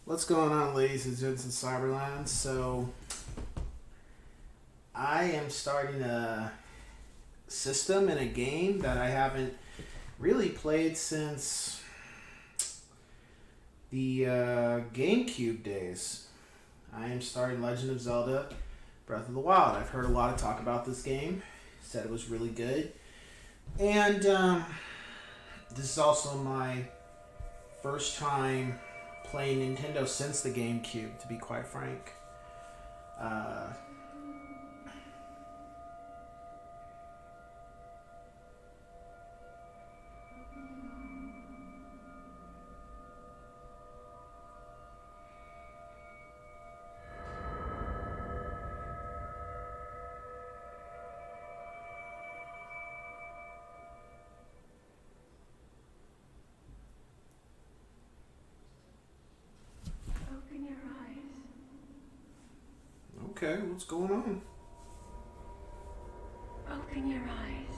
What's going on, ladies and gents in Cyberland? So, I am starting a system in a game that I haven't really played since the GameCube days. I am starting Legend of Zelda Breath of the Wild. I've heard a lot of talk about this game, said it was really good. And this is also my first time playing Nintendo since the GameCube, to be quite frank. Open your eyes. Okay, what's going on? Open your eyes.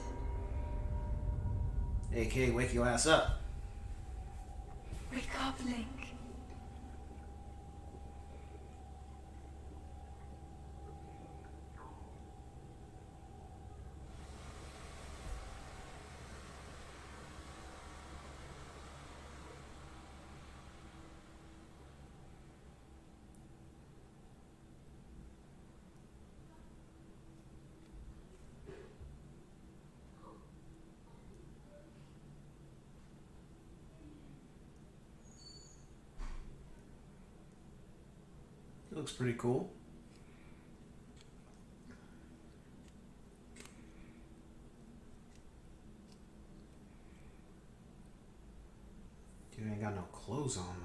AK, wake your ass up. Wake up, Link. It looks pretty cool. You ain't got no clothes on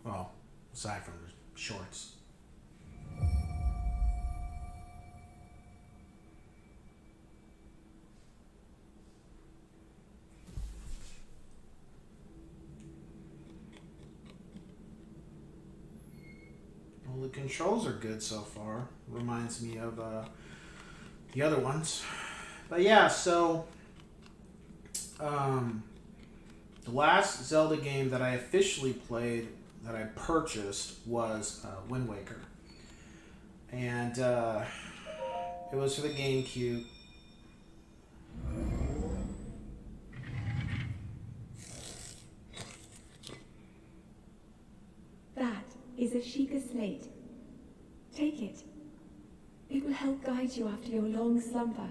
though. Well, aside from the shorts. Well, the controls are good so far. Reminds me of the other ones. But yeah, so the last Zelda game that I officially played, that I purchased, was Wind Waker. And it was for the GameCube. That is a Sheikah slate. Take it. It will help guide you after your long slumber.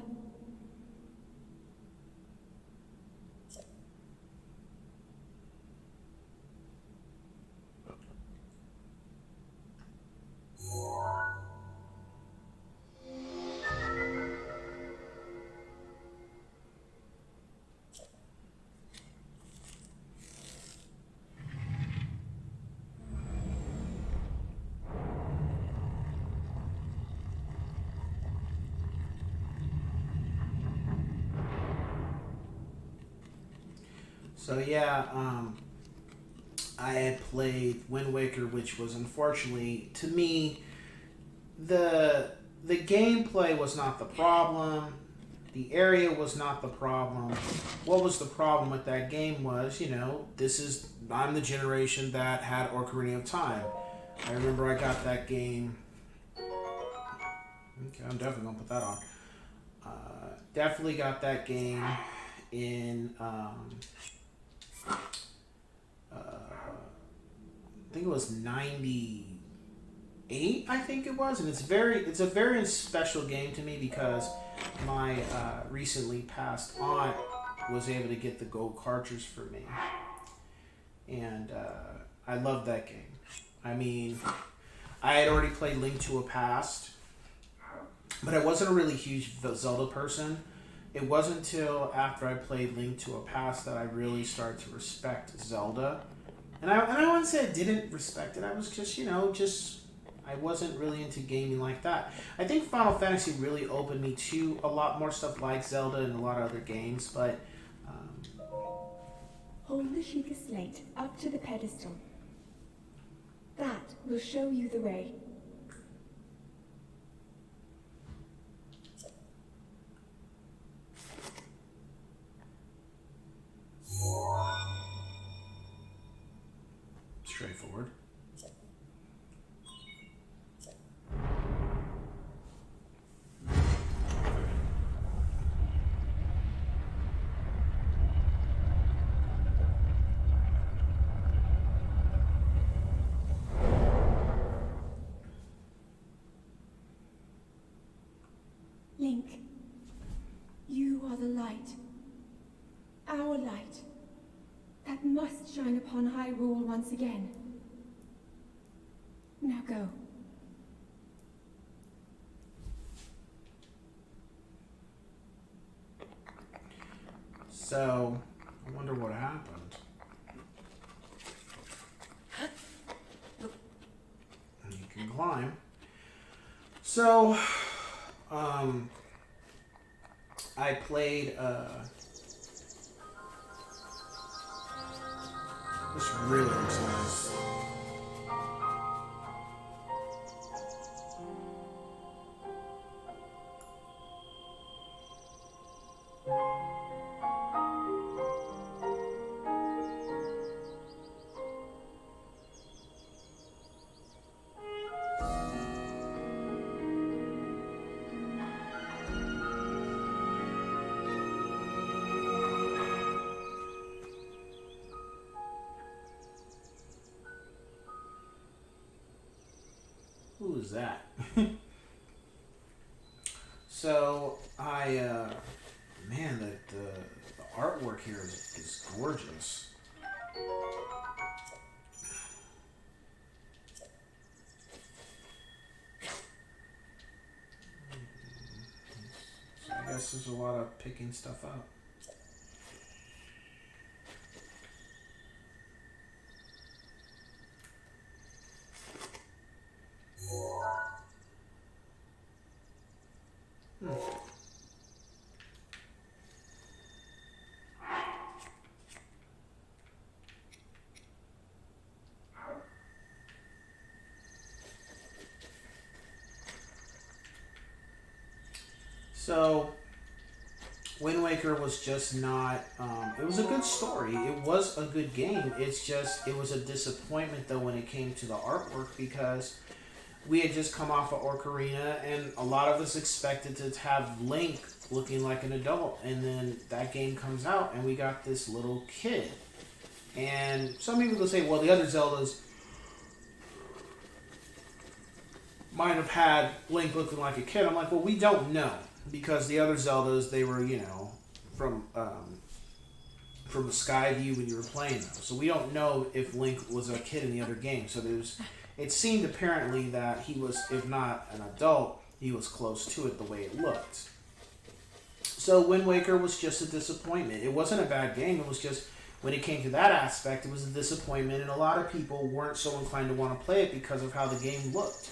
So yeah, I had played Wind Waker, which was unfortunately to me the gameplay was not the problem. The area was not the problem. What was the problem with that game was, I'm the generation that had Ocarina of Time. I remember I got that game. Okay, I'm definitely gonna put that on. Definitely got that game in. I think it was 98. I think it was, and it's a very special game to me because my recently passed aunt was able to get the gold cartridge for me, and I love that game. I mean, I had already played Link to a Past, but I wasn't a really huge Zelda person. It wasn't until after I played Link to a Past that I really started to respect Zelda. And I wouldn't say I didn't respect it. I was just, I wasn't really into gaming like that. I think Final Fantasy really opened me to a lot more stuff like Zelda and a lot of other games, but... Hold the Sheikah slate up to the pedestal. That will show you the way. Straightforward. Link, you are the light. Our light. That must shine upon Hyrule once again. Now go. So, I wonder what happened. You can climb. So, I played, this really looks nice. Who is that? So man, the artwork here is gorgeous. So I guess there's a lot of picking stuff up. So, Wind Waker was just not, it was a good story. It was a good game. It's just, it was a disappointment though when it came to the artwork because we had just come off of Ocarina and a lot of us expected to have Link looking like an adult. And then that game comes out and we got this little kid. And some people will say, well, the other Zeldas might have had Link looking like a kid. I'm like, well, we don't know. Because the other Zeldas, they were, from the sky view when you were playing them. So we don't know if Link was a kid in the other game. So it seemed apparently that he was, if not an adult, he was close to it the way it looked. So Wind Waker was just a disappointment. It wasn't a bad game. It was just, when it came to that aspect, it was a disappointment. And a lot of people weren't so inclined to want to play it because of how the game looked.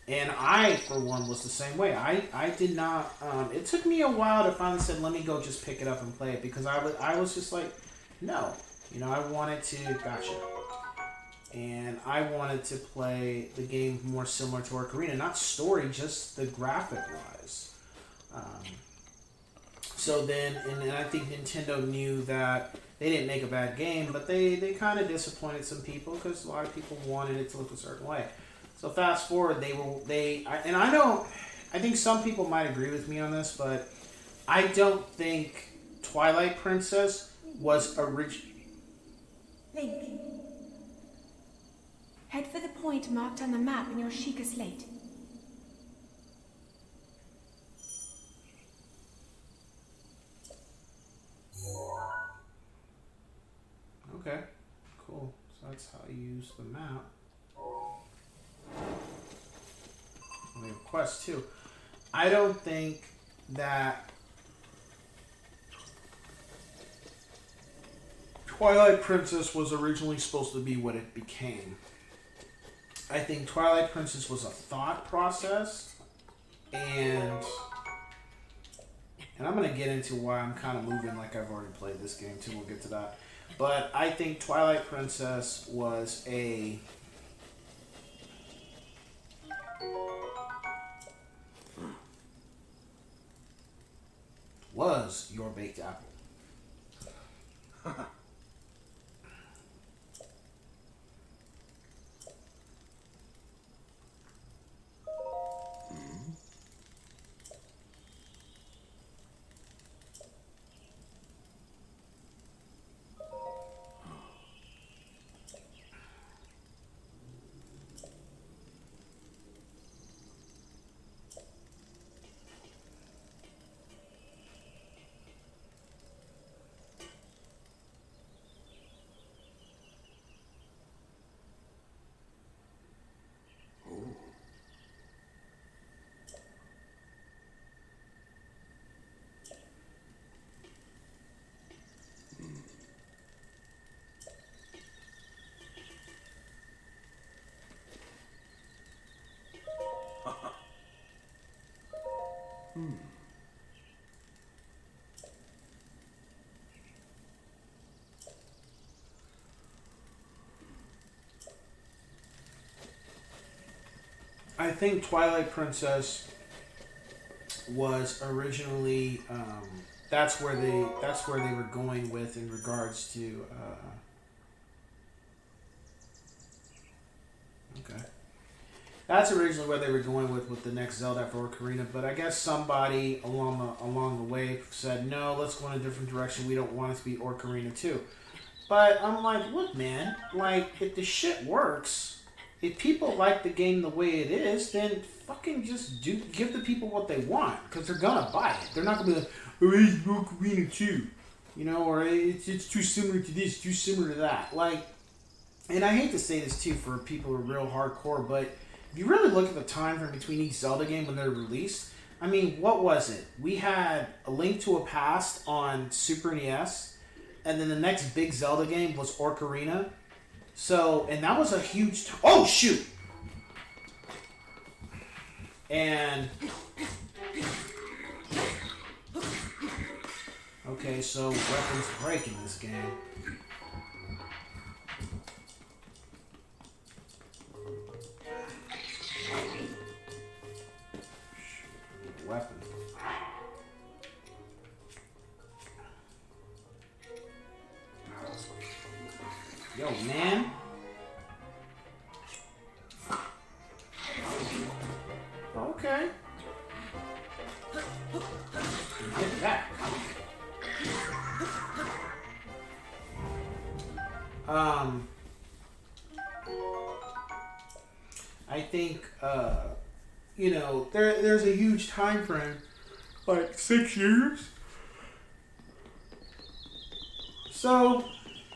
And I, for one, was the same way. I did not... it took me a while to finally say, let me go just pick it up and play it. Because I was just like... No. You know, I wanted to... Gotcha. And I wanted to play the game more similar to Ocarina. Not story, just the graphic-wise. So then, and I think Nintendo knew that they didn't make a bad game, but they kind of disappointed some people because a lot of people wanted it to look a certain way. So fast forward, I think some people might agree with me on this, but I don't think Twilight Princess was original. Link. Head for the point marked on the map in your Sheikah slate. Okay, cool. So that's how you use the map. We have quest too. I don't think that Twilight Princess was originally supposed to be what it became. I think Twilight Princess was a thought process, and I'm going to get into why I'm kind of moving like I've already played this game too. We'll get to that. But I think Twilight Princess was your baked apple. I think Twilight Princess was originally that's where they were going with in regards to okay. That's originally where they were going with the next Zelda for Ocarina, but I guess somebody along the way said, no, let's go in a different direction. We don't want it to be Ocarina 2. But I'm like, look, man, like, if the shit works, if people like the game the way it is, then fucking just give the people what they want, because they're gonna buy it. They're not gonna be like, oh, it's Ocarina 2, you know, or it's too similar to this, too similar to that. Like, and I hate to say this too for people who are real hardcore, but if you really look at the time frame between each Zelda game when they're released, I mean, what was it? We had A Link to a Past on Super NES, and then the next big Zelda game was Ocarina. So, and that was a huge... Oh, shoot! And... Okay, so weapons break in this game. Weapon. Yo, man. Okay. Get back. I think, you know, there's a huge time frame, like 6 years. So,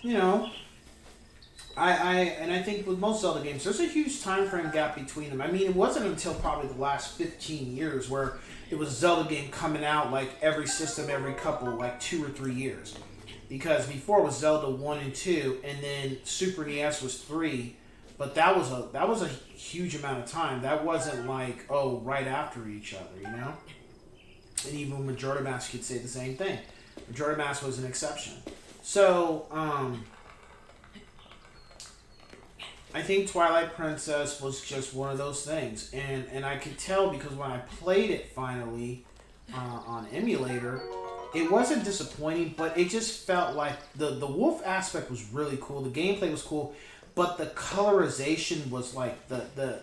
you know, I think with most Zelda games, there's a huge time frame gap between them. I mean, it wasn't until probably the last 15 years where it was a Zelda game coming out like every system, every couple, like 2 or 3 years. Because before it was Zelda 1 and 2, and then Super NES was 3. But that was a huge amount of time. That wasn't like, oh, right after each other, you know? And even Majora's Mask could say the same thing. Majora's Mask was an exception. So, I think Twilight Princess was just one of those things, and I could tell because when I played it finally on emulator, it wasn't disappointing, but it just felt like the wolf aspect was really cool. The gameplay was cool, but the colorization was like the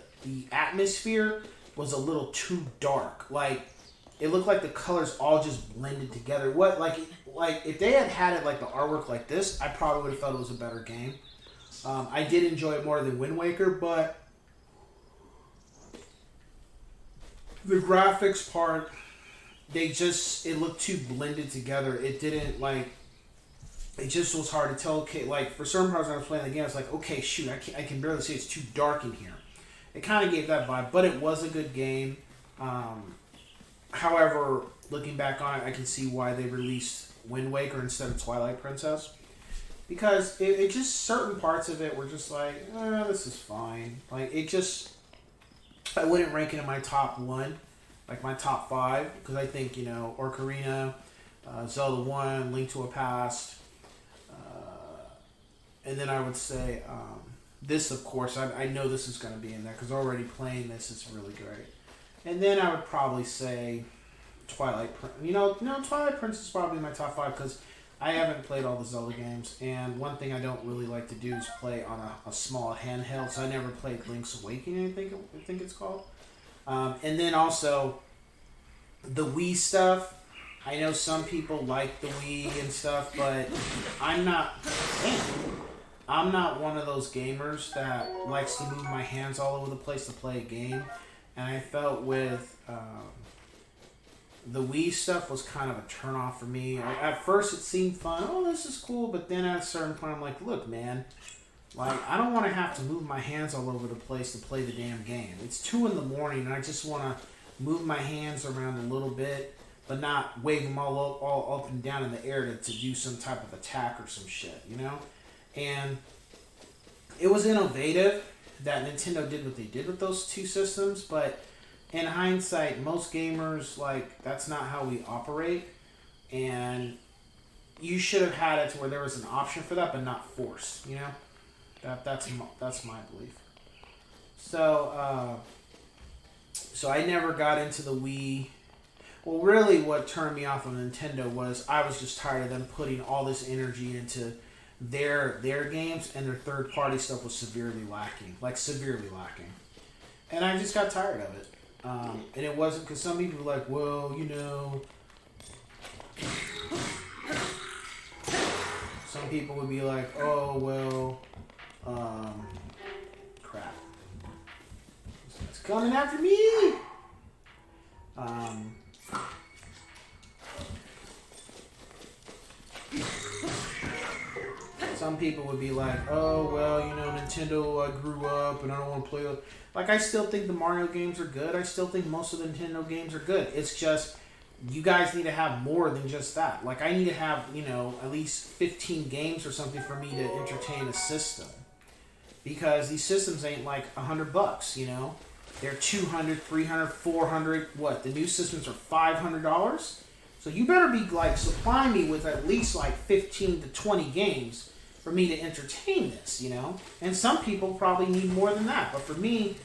atmosphere was a little too dark. Like it looked like the colors all just blended together. What like if they had it like the artwork like this, I probably would have felt it was a better game. I did enjoy it more than Wind Waker, but the graphics part, it looked too blended together. It didn't like, it just was hard to tell. Okay, like for certain parts when I was playing the game, I was like, okay, shoot, I can barely see. It's too dark in here. It kind of gave that vibe, but it was a good game. However, looking back on it, I can see why they released Wind Waker instead of Twilight Princess. Because it just, certain parts of it were just like, this is fine. Like, it just, I wouldn't rank it in my top one, like my top five, because I think, Ocarina, Zelda 1, Link to a Past, and then I would say, this, of course, I know this is going to be in there, because already playing this is really great. And then I would probably say Twilight Princess is probably my top five, because I haven't played all the Zelda games, and one thing I don't really like to do is play on a small handheld, so I never played Link's Awakening, I think it's called. And then also, the Wii stuff. I know some people like the Wii and stuff, but I'm not one of those gamers that likes to move my hands all over the place to play a game, and I felt with the Wii stuff was kind of a turnoff for me. At first it seemed fun. Oh, this is cool. But then at a certain point I'm like, look, man. Like, I don't want to have to move my hands all over the place to play the damn game. It's 2 in the morning and I just want to move my hands around a little bit, but not wave them all up and down in the air to do some type of attack or some shit, And it was innovative that Nintendo did what they did with those two systems, but in hindsight, most gamers, like, that's not how we operate, and you should have had it to where there was an option for that, but not force, That's my belief. So I never got into the Wii. Well, really what turned me off of Nintendo was I was just tired of them putting all this energy into their games, and their third-party stuff was severely lacking. And I just got tired of it. And it wasn't because some people were like, well, some people would be like, oh, well, crap. It's coming after me! Some people would be like, oh, well, Nintendo, I grew up and I don't want to play it. Like, I still think the Mario games are good. I still think most of the Nintendo games are good. It's just, you guys need to have more than just that. Like, I need to have, at least 15 games or something for me to entertain a system. Because these systems ain't like $100, They're $200, $300, $400. What? The new systems are $500? So you better be, like, supplying me with at least, like, 15 to 20 games for me to entertain this, And some people probably need more than that. But for me,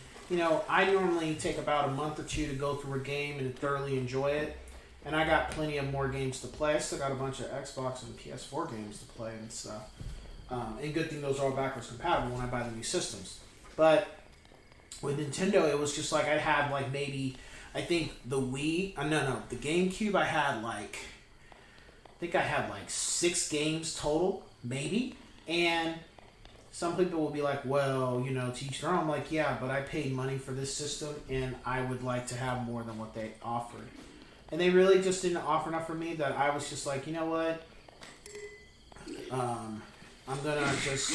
I normally take about a month or two to go through a game and thoroughly enjoy it. And I got plenty of more games to play. I still got a bunch of Xbox and PS4 games to play and stuff. And good thing those are all backwards compatible when I buy the new systems. But with Nintendo, it was just like I had like maybe, I think the Wii, the GameCube, I had like 6 games total, maybe. And some people will be like, well, to each their own. I'm like, yeah, but I paid money for this system and I would like to have more than what they offered. And they really just didn't offer enough for me that I was just like, you know what? I'm going to just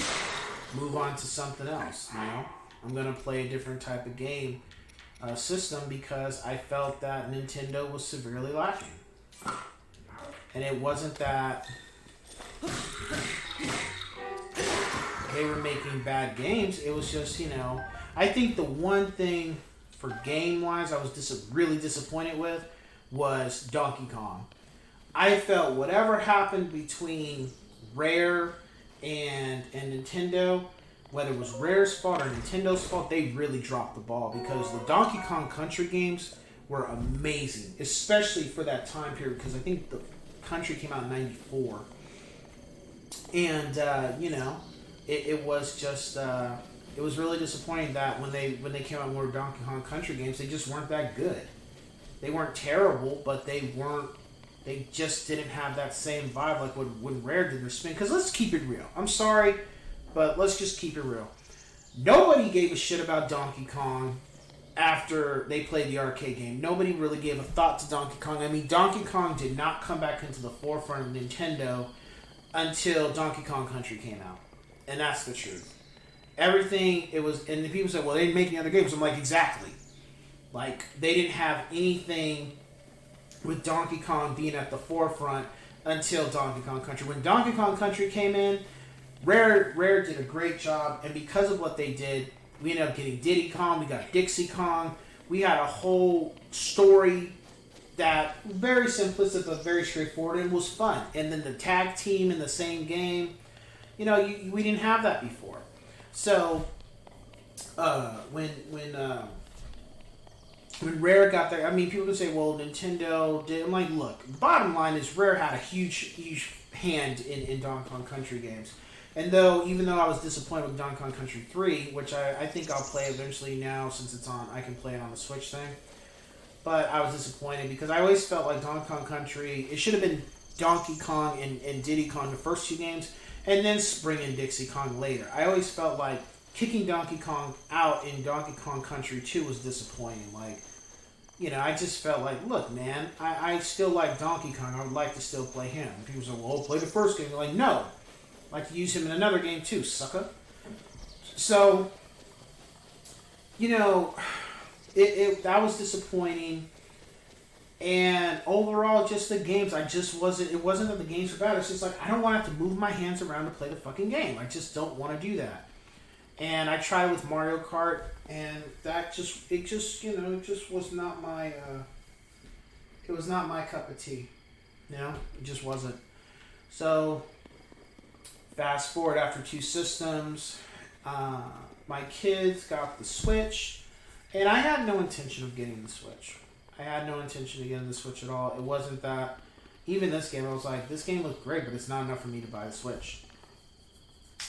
move on to something else, I'm going to play a different type of game system because I felt that Nintendo was severely lacking. And it wasn't that they were making bad games. It was just, I think the one thing for game-wise I was really disappointed with was Donkey Kong. I felt whatever happened between Rare and Nintendo, whether it was Rare's fault or Nintendo's fault, they really dropped the ball because the Donkey Kong Country games were amazing, especially for that time period because I think the Country came out in '94, and it was just it was really disappointing that when they came out with more Donkey Kong Country games, they just weren't that good. They weren't terrible, but they just didn't have that same vibe like when Rare did their spin. Because let's keep it real. I'm sorry, but let's just keep it real. Nobody gave a shit about Donkey Kong after they played the arcade game. Nobody really gave a thought to Donkey Kong. I mean, Donkey Kong did not come back into the forefront of Nintendo until Donkey Kong Country came out. And that's the truth. Everything, it was, and the people said, well, they didn't make any other games. I'm like, exactly. Like, they didn't have anything with Donkey Kong being at the forefront until Donkey Kong Country. When Donkey Kong Country came in, Rare did a great job, and because of what they did, we ended up getting Diddy Kong, we got Dixie Kong, we had a whole story that very simplistic but very straightforward and was fun. And then the tag team in the same game, we didn't have that before. So when Rare got there, I mean, people would say, well, Nintendo did. I'm like, look, bottom line is Rare had a huge hand in Donkey Kong Country games. And even though I was disappointed with Donkey Kong Country 3, which I think I'll play eventually now since it's on, I can play it on the Switch thing. But I was disappointed because I always felt like Donkey Kong Country, it should have been Donkey Kong and Diddy Kong the first two games, and then Spring and Dixie Kong later. I always felt like kicking Donkey Kong out in Donkey Kong Country 2 was disappointing. Like, I just felt like, look, man, I still like Donkey Kong. I would like to still play him. And people say, well, play the first game. They're like, no. I'd like to use him in another game too, sucker. So, that was disappointing. And overall, just the games, it wasn't that the games were bad. It's just like, I don't want to have to move my hands around to play the fucking game. I just don't want to do that. And I tried with Mario Kart, and it just was not my, it was not my cup of tea. It just wasn't. So, fast forward after 2 systems, my kids got the Switch, and I had no intention of getting the Switch. I had no intention of getting the Switch at all. It wasn't that, even this game, I was like, this game looks great, but it's not enough for me to buy the Switch.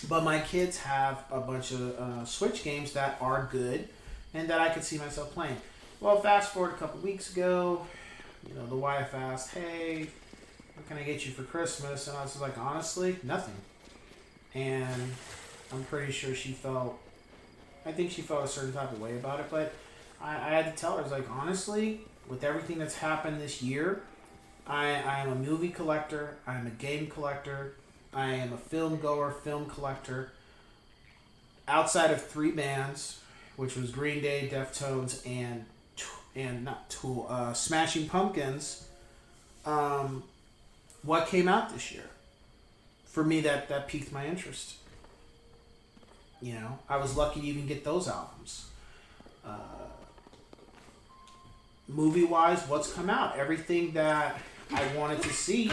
But my kids have a bunch of Switch games that are good and that I could see myself playing. Well, fast forward a couple weeks ago, the wife asked, hey, what can I get you for Christmas? And I was like, honestly, nothing. And I'm pretty sure I think she felt a certain type of way about it, but I had to tell her, I was like, honestly, with everything that's happened this year, I am a movie collector, I am a game collector, I am a film collector. Outside of 3 bands, which was Green Day, Deftones, and not Tool, Smashing Pumpkins, what came out this year? For me, that piqued my interest. I was lucky to even get those albums. Movie-wise, what's come out? Everything that I wanted to see.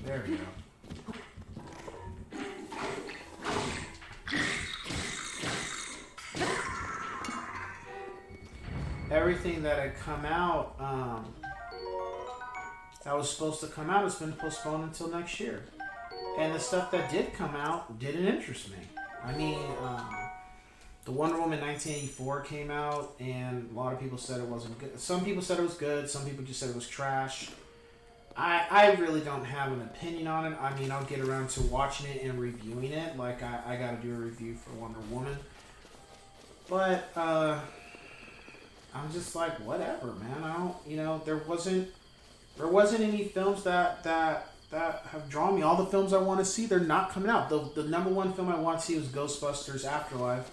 There we go. Everything that had come out, that was supposed to come out has been postponed until next year. And the stuff that did come out didn't interest me. I mean, the Wonder Woman 1984 came out, and a lot of people said it wasn't good. Some people said it was good. Some people just said it was trash. I really don't have an opinion on it. I mean, I'll get around to watching it and reviewing it. Like, I got to do a review for Wonder Woman. But, I'm just like, whatever, man. I don't, there wasn't any films that have drawn me. All the films I want to see, they're not coming out. The number one film I want to see was Ghostbusters Afterlife.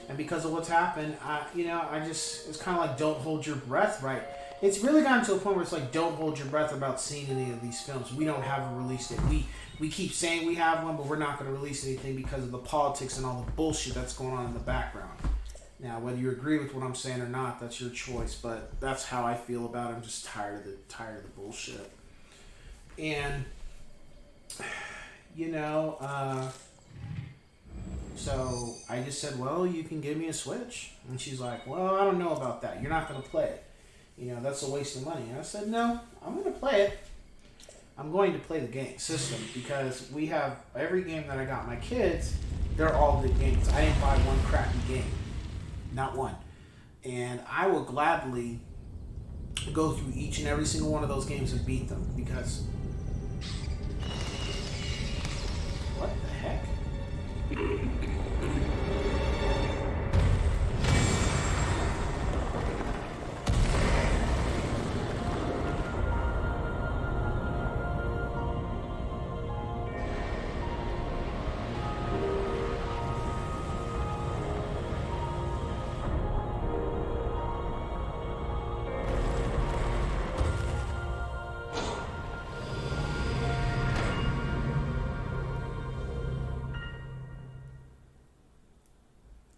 And because of what's happened, it's kind of like don't hold your breath, right? It's really gotten to a point where it's like don't hold your breath about seeing any of these films. We don't have a release date. We keep saying we have one, but we're not going to release anything because of the politics and all the bullshit that's going on in the background. Now, whether you agree with what I'm saying or not, that's your choice. But that's how I feel about it. I'm just tired of the bullshit. And you know, so I just said, well, you can give me a Switch. And she's like, well, I don't know about that. You're not going to play it. You know, that's a waste of money. And I said, no, I'm going to play it. I'm going to play the game system because we have every game that I got my kids, they're all good games. I didn't buy one crappy game. Not one. And I will gladly go through each and every single one of those games and beat them because... What the heck?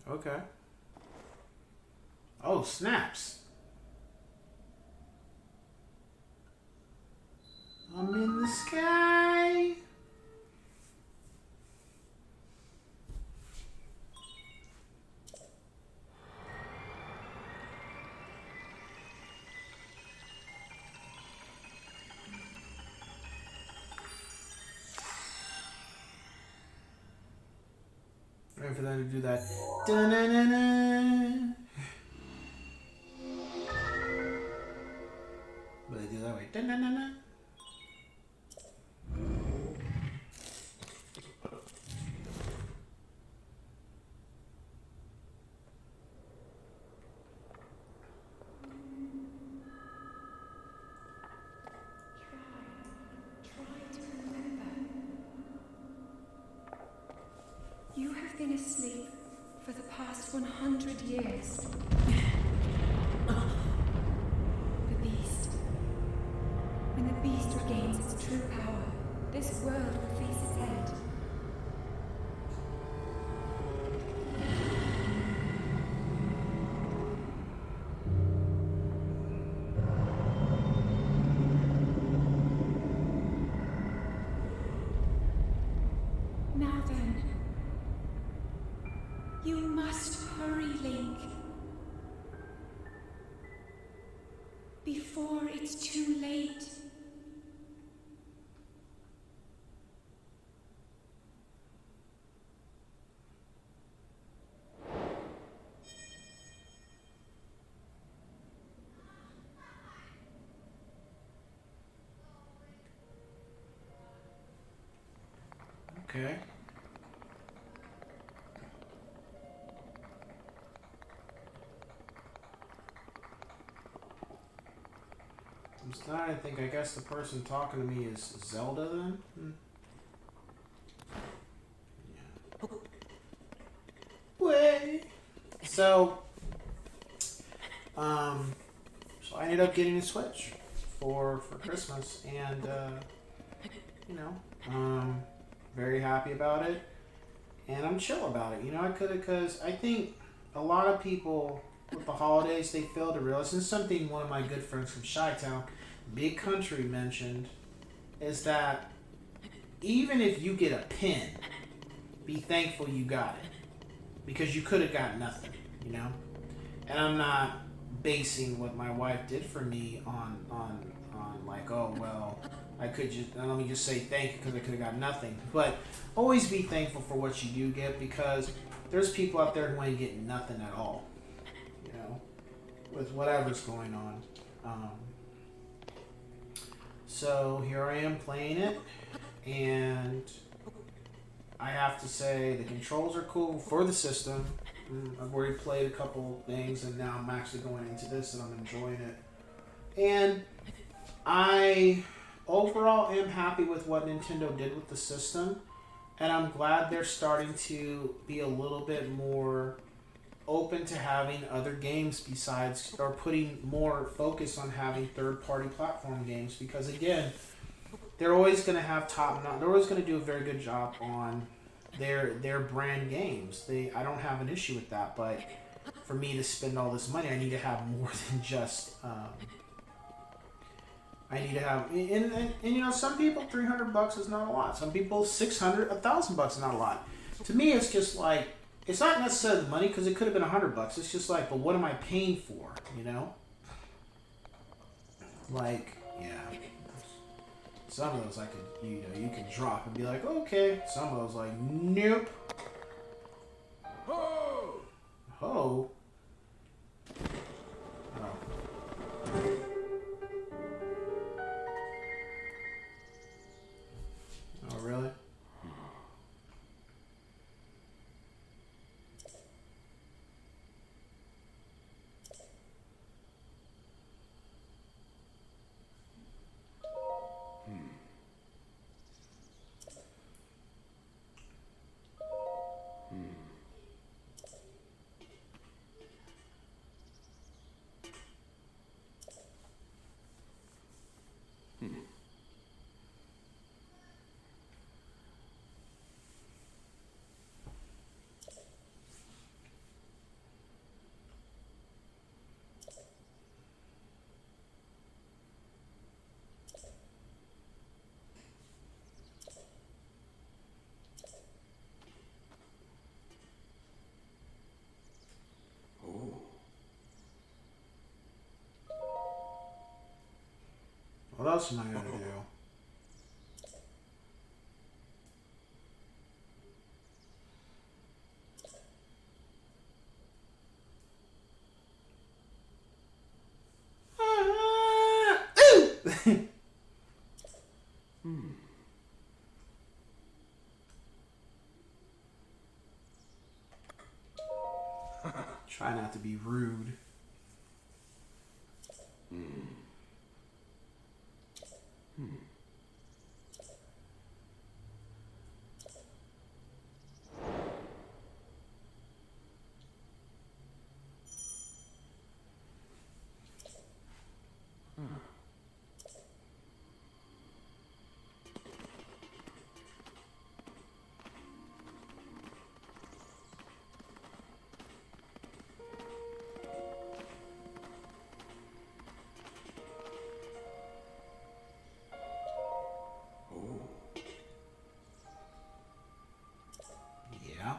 Okay. Oh, snaps. I'm in the sky. Ready for them to do that. Da-na-na-na. But they do that way. Da-na-na-na. You have been asleep for the past 100 years. The beast. When the beast regains its true power, this world will face its end. Now then. You must hurry, Link. Before it's too late. Okay. I'm starting to think, I guess the person talking to me is Zelda then? Yeah. Way. So I ended up getting a Switch for Christmas, and very happy about it, and I'm chill about it. You know, I could have, because I think a lot of people with the holidays, they fail to realize, and something one of my good friends from Chi-Town, Big Country, mentioned, is that even if you get a pin, be thankful you got it, because you could have got nothing, you know. And I'm not basing what my wife did for me on like, oh well, I could just, let me just say thank you because I could have got nothing. But always be thankful for what you do get, because there's people out there who ain't getting nothing at all, you know, with whatever's going on. So here I am playing it, and I have to say the controls are cool for the system. I've already played a couple things, and now I'm actually going into this, and I'm enjoying it. And I overall am happy with what Nintendo did with the system, and I'm glad they're starting to be a little bit more open to having other games besides, or putting more focus on having third-party platform games, because again, they're always going to have they're always going to do a very good job on their brand games. I don't have an issue with that, but for me to spend all this money, I need to have more than just. I need to have, and you know, some people $300 is not a lot. Some people $600, $1,000 is not a lot. To me, it's just like, it's not necessarily the money, because it could have been $100. It's just like, but what am I paying for? You know, like, yeah. Some of those I could, you know, you can drop and be like, okay. Some of those like, nope. Ho! Ho? Oh. Oh, really? What else am I gonna do? Try not to be rude. Yeah.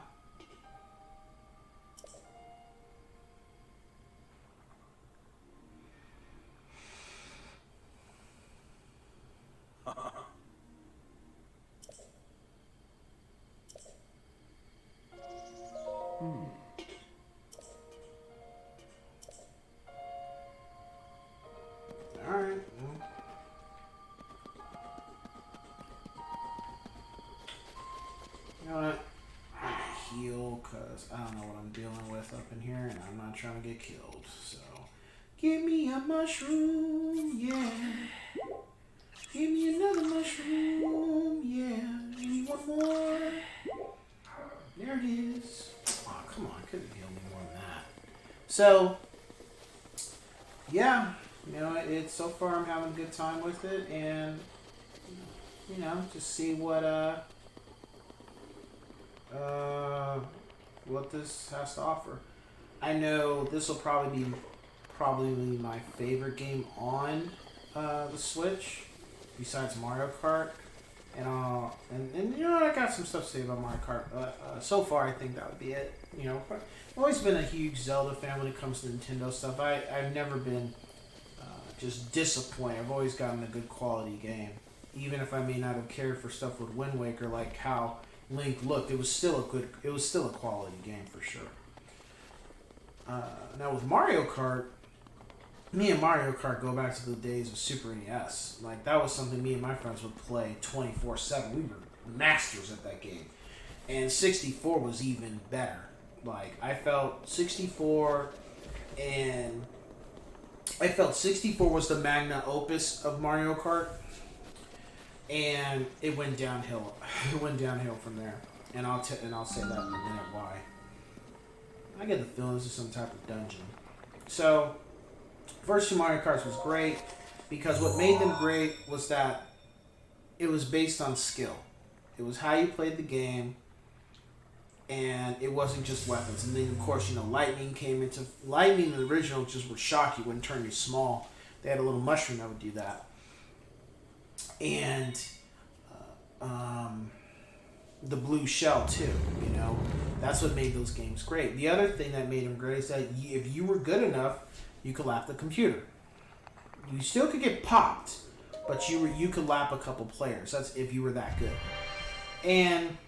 Alright. Well. You know what? I'm gonna heal, because I don't know what I'm dealing with up in here, and I'm not trying to get killed. So, give me a mushroom, yeah. Give me another mushroom, yeah. Give me one more. There it is. Oh, come on. Couldn't heal me more than that. So, yeah. You know, it's so far I'm having a good time with it, and, you know, just see what this has to offer. I know this will probably be my favorite game on the Switch, besides Mario Kart. And you know, I got some stuff to say about Mario Kart. So far, I think that would be it. You know, I've always been a huge Zelda fan when it comes to Nintendo stuff. I've never been just disappointed. I've always gotten a good quality game, even if I may not have cared for stuff with Wind Waker, like how Link looked. It was still a quality game for sure. Now with Mario Kart, me and Mario Kart go back to the days of Super NES. Like, that was something me and my friends would play 24/7. We were masters at that game. And 64 was even better. Like, I felt 64 was the magna opus of Mario Kart. And it went downhill. It went downhill from there. And I'll say that in a minute why. I get the feeling this is some type of dungeon. So, first two Mario Karts was great because what made them great was that it was based on skill. It was how you played the game, and it wasn't just weapons. And then of course, you know, lightning came into lightning. In the original just would shock you, wouldn't turn you small. They had a little mushroom that would do that, and the blue shell too. You know, that's what made those games great. The other thing that made them great is that if you were good enough, you could lap the computer. You still could get popped, but you could lap a couple players. That's if you were that good. And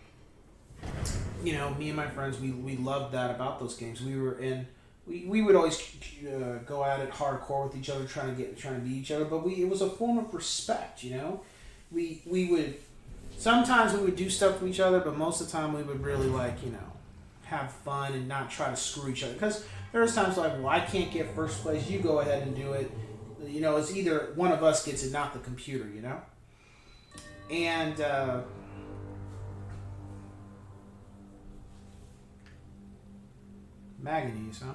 you know, me and my friends, we loved that about those games. We would always go at it hardcore with each other, trying to beat each other. But it was a form of respect. You know, we would sometimes we would do stuff to each other, but most of the time we would really have fun and not try to screw each other. Because there was times like, well, I can't get first place. You go ahead and do it. You know, it's either one of us gets it, not the computer. You know, and. Manganese, huh?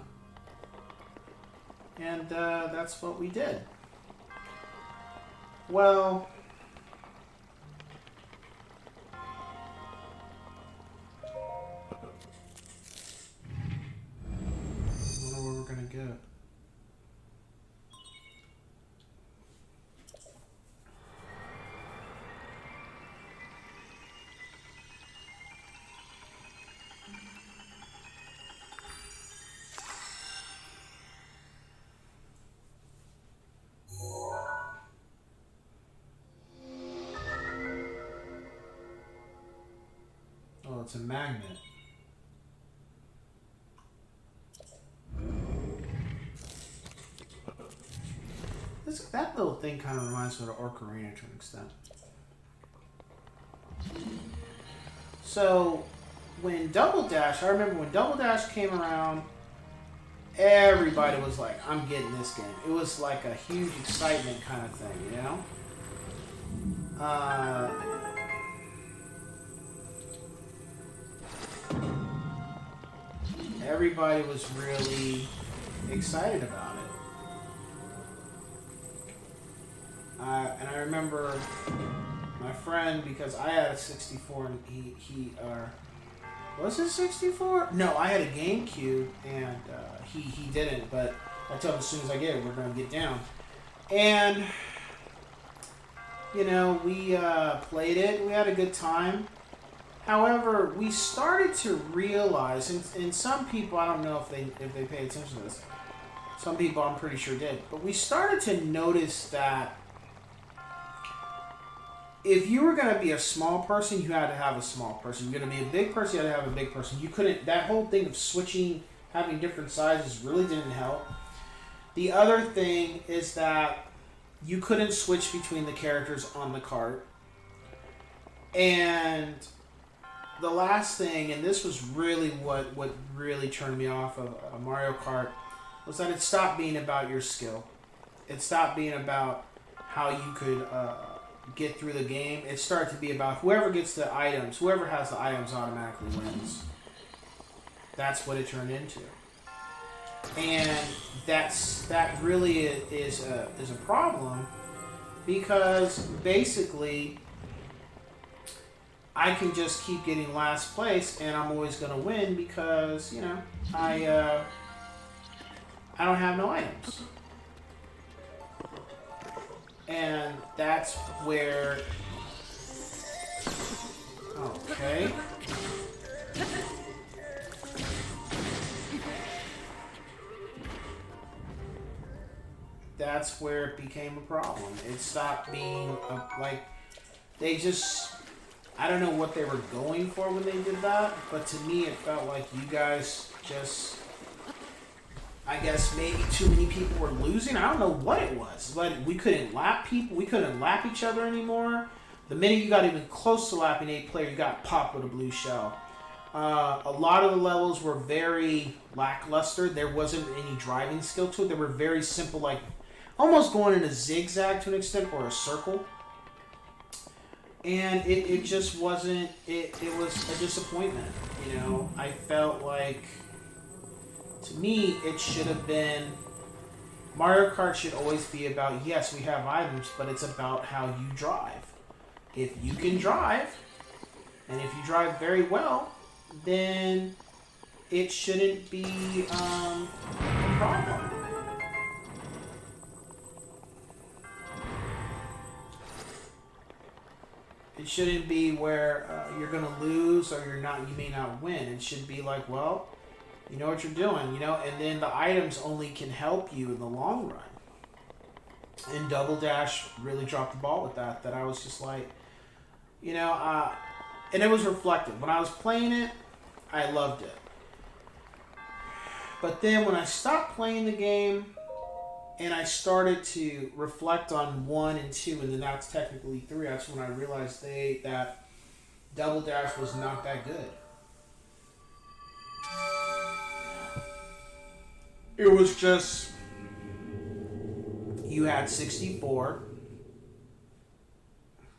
And that's what we did. Well, I wonder where we're gonna go. Oh, it's a magnet. That little thing kind of reminds me of the Ocarina to an extent. So, when Double Dash, I remember when Double Dash came around, everybody was like, I'm getting this game. It was like a huge excitement kind of thing, you know? Everybody was really excited about it. And I remember my friend, because I had a 64 and he was it 64? No, I had a GameCube and he didn't, but I told him as soon as I get it, we're going to get down. And, you know, we played it, we had a good time. However, we started to realize, and some people, I don't know if they pay attention to this, some people I'm pretty sure did, but we started to notice that if you were going to be a small person, you had to have a small person. You're going to be a big person, you had to have a big person. You couldn't, that whole thing of switching, having different sizes really didn't help. The other thing is that you couldn't switch between the characters on the cart. And the last thing, and this was really what really turned me off of Mario Kart, was that it stopped being about your skill. It stopped being about how you could get through the game. It started to be about whoever gets the items, whoever has the items automatically wins. That's what it turned into. And that really is a problem, because basically I can just keep getting last place and I'm always going to win because, you know, I don't have no items. And that's where... Okay. That's where it became a problem. It stopped being like... They just... I don't know what they were going for when they did that, but to me it felt like you guys just... I guess maybe too many people were losing. I don't know what it was. But we couldn't lap people. We couldn't lap each other anymore. The minute you got even close to lapping a player, you got popped with a blue shell. A lot of the levels were very lackluster. There wasn't any driving skill to it. They were very simple, like almost going in a zigzag to an extent, or a circle. And it just wasn't, it was a disappointment. You know, I felt like, to me, it should have been, Mario Kart should always be about, yes, we have items, but it's about how you drive. If you can drive, and if you drive very well, then it shouldn't be a problem. It shouldn't be where you're gonna lose or you may not win. It should be like, well, you know what you're doing, and then the items only can help you in the long run. And Double Dash really dropped the ball with that. That I was just like, and it was reflective. When I was playing it, I loved it. But then when I stopped playing the game and I started to reflect on 1 and 2, and then that's technically 3, that's when I realized that Double Dash was not that good. It was just, you had 64.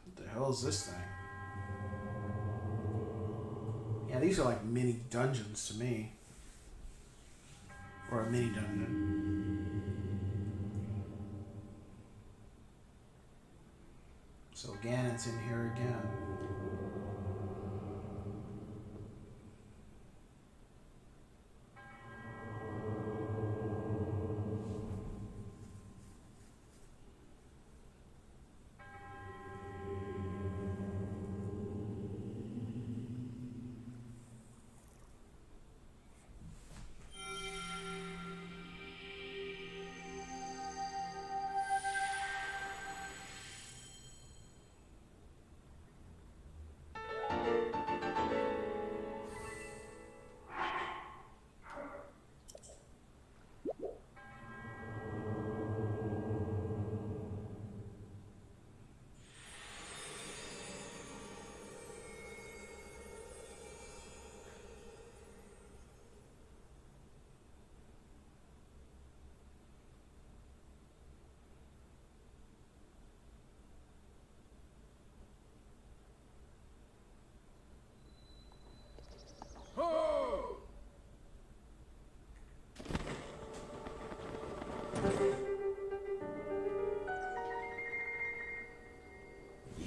What the hell is this thing? Yeah, these are like mini dungeons to me. Or a mini dungeon. So Ganon's in here again.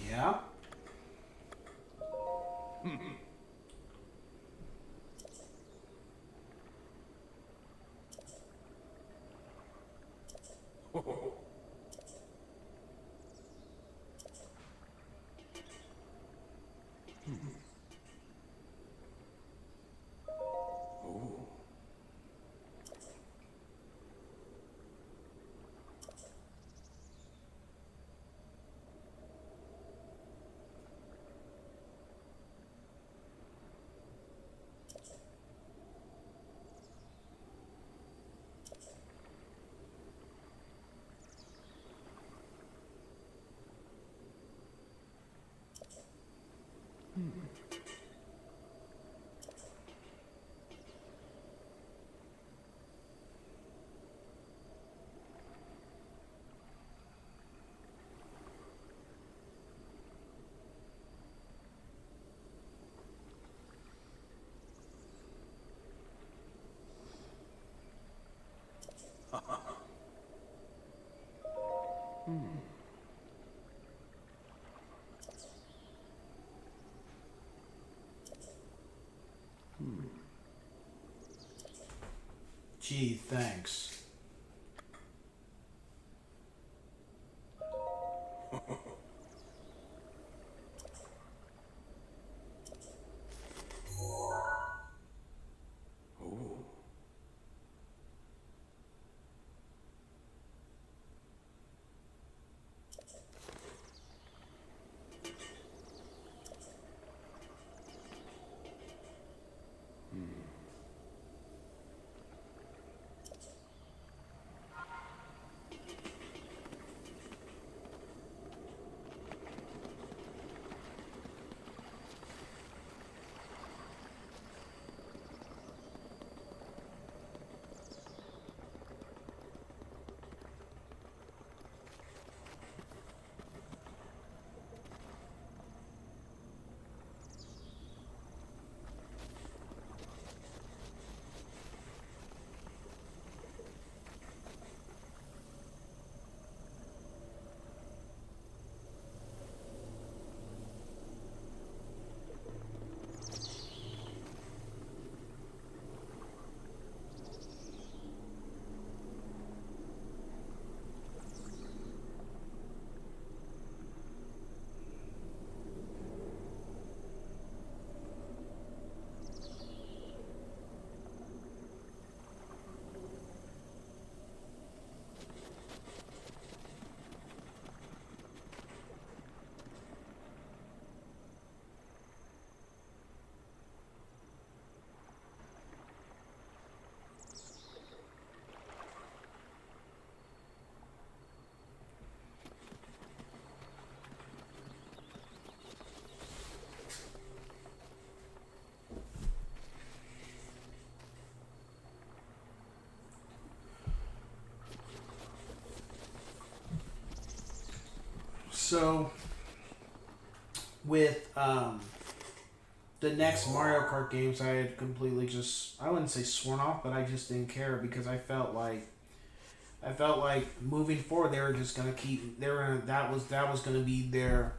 Yeah. Gee, thanks. So with the next Mario Kart games, I had completely just, I wouldn't say sworn off, but I just didn't care because I felt like moving forward they were just gonna keep that was gonna be their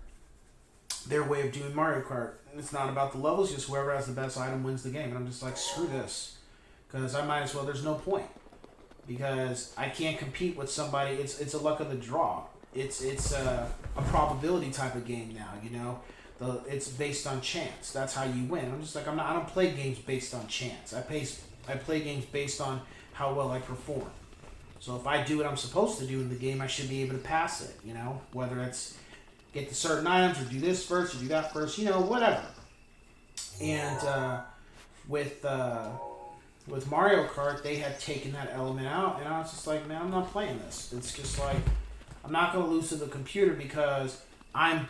way of doing Mario Kart. It's not about the levels, just whoever has the best item wins the game. And I'm just like, screw this, because I might as well. There's no point because I can't compete with somebody. It's a luck of the draw. It's a probability type of game now. You know, it's based on chance. That's how you win. I'm just like, I don't play games based on chance. I play games based on how well I perform. So if I do what I'm supposed to do in the game, I should be able to pass it. You know, whether it's get the certain items or do this first or do that first. You know, whatever. And with Mario Kart, they had taken that element out, and I was just like, man, I'm not playing this. It's just like, I'm not going to lose to the computer because I'm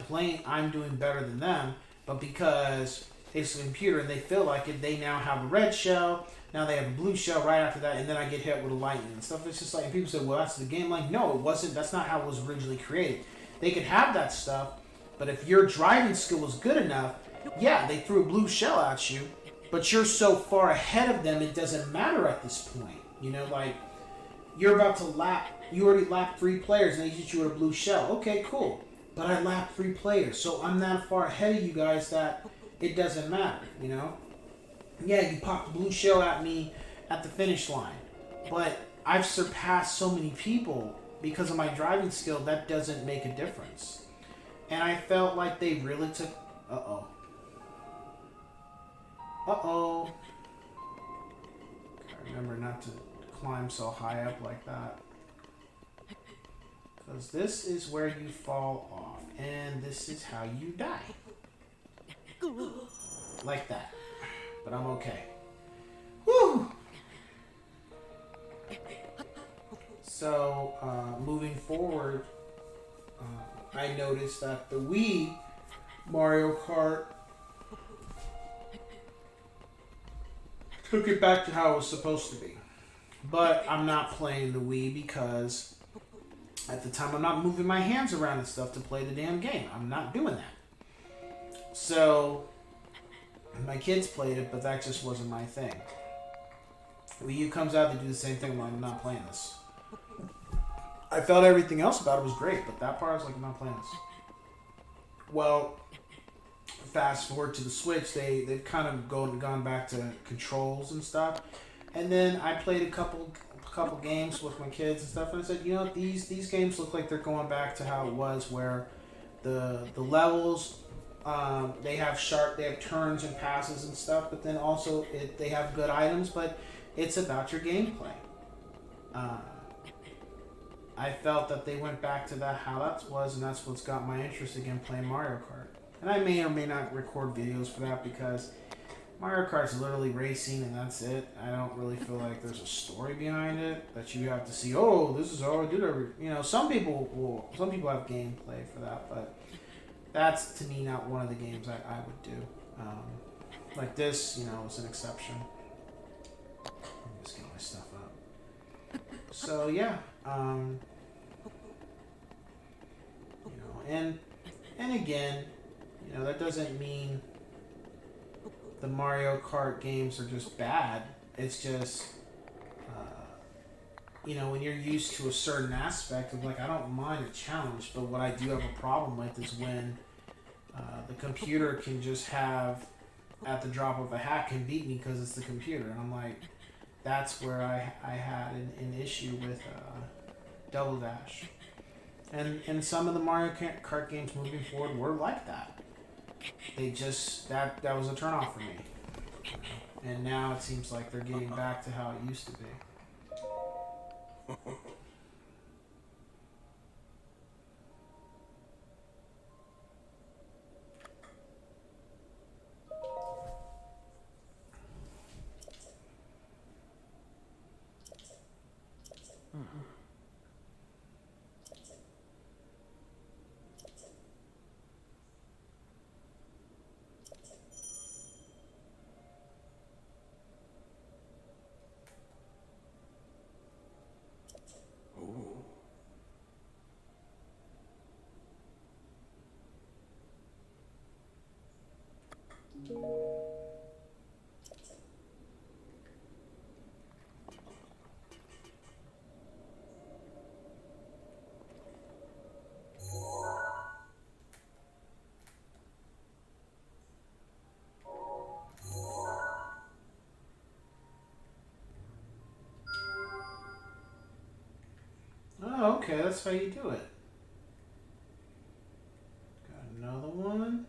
doing better than them, but because it's a computer and they feel like it, they now have a red shell, now they have a blue shell right after that, and then I get hit with a lightning and stuff. It's just like, and people say, well, that's the game. Like, no, it wasn't. That's not how it was originally created. They could have that stuff, but if your driving skill was good enough, yeah, they threw a blue shell at you, but you're so far ahead of them, it doesn't matter at this point. You know, like, you're about to you already lapped 3 players and they hit you with a blue shell. Okay, cool. But I lapped 3 players, so I'm that far ahead of you guys that it doesn't matter, you know? Yeah, you popped a blue shell at me at the finish line, but I've surpassed so many people because of my driving skill, that doesn't make a difference. And I felt like they really took... Uh-oh. I remember not to climb so high up like that. Because this is where you fall off. And this is how you die. Like that. But I'm okay. Woo! So, moving forward, I noticed that the Wii Mario Kart took it back to how it was supposed to be. But I'm not playing the Wii because at the time I'm not moving my hands around and stuff to play the damn game. I'm not doing that. So my kids played it, but that just wasn't my thing. Wii U comes out to do the same thing. I'm not playing this. I felt everything else about it was great, but that part I was like, I'm not playing this. Well, fast forward to the Switch, they've kind of gone back to controls and stuff. And then I played a couple games with my kids and stuff, and I said, you know, these games look like they're going back to how it was, where the levels they have turns and passes and stuff, but then also they have good items, but it's about your gameplay. I felt that they went back to how that was, and that's what's got my interest again playing Mario Kart. And I may or may not record videos for that because Mario Kart's literally racing and that's it. I don't really feel like there's a story behind it that you have to see, oh, this is how I did it. You know, some people have gameplay for that, but that's to me not one of the games I would do. Like this, you know, is an exception. Let me just get my stuff up. So yeah, you know, and again, you know, that doesn't mean the Mario Kart games are just bad. It's just, you know, when you're used to a certain aspect of, like, I don't mind a challenge, but what I do have a problem with is when the computer can just have, at the drop of a hat, can beat me because it's the computer. And I'm like, that's where I had an issue with Double Dash. And some of the Mario Kart games moving forward were like that. They just, that was a turnoff for me. And now it seems like they're getting back to how it used to be. okay, that's how you do it. Got another one.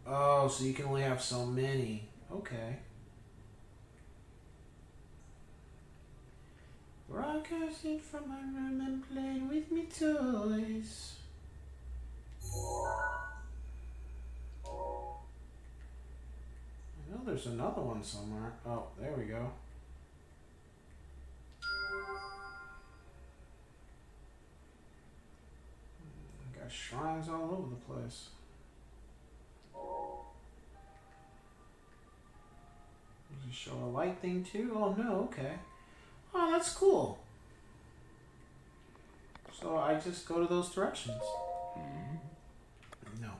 Oh, so you can only have so many. Okay. Broadcasting from my room and playing with me toys. I know there's another one somewhere. Oh, there we go. Got shrines all over the place. Does it show a light thing too? Oh no, okay. Oh, that's cool. So I just go to those directions. No.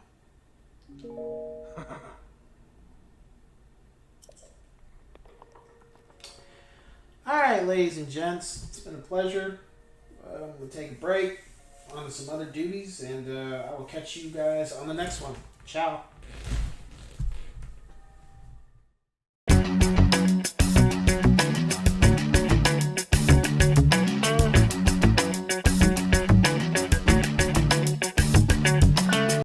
Alright, ladies and gents, it's been a pleasure. I'm going to take a break on to some other duties, and I will catch you guys on the next one. Ciao.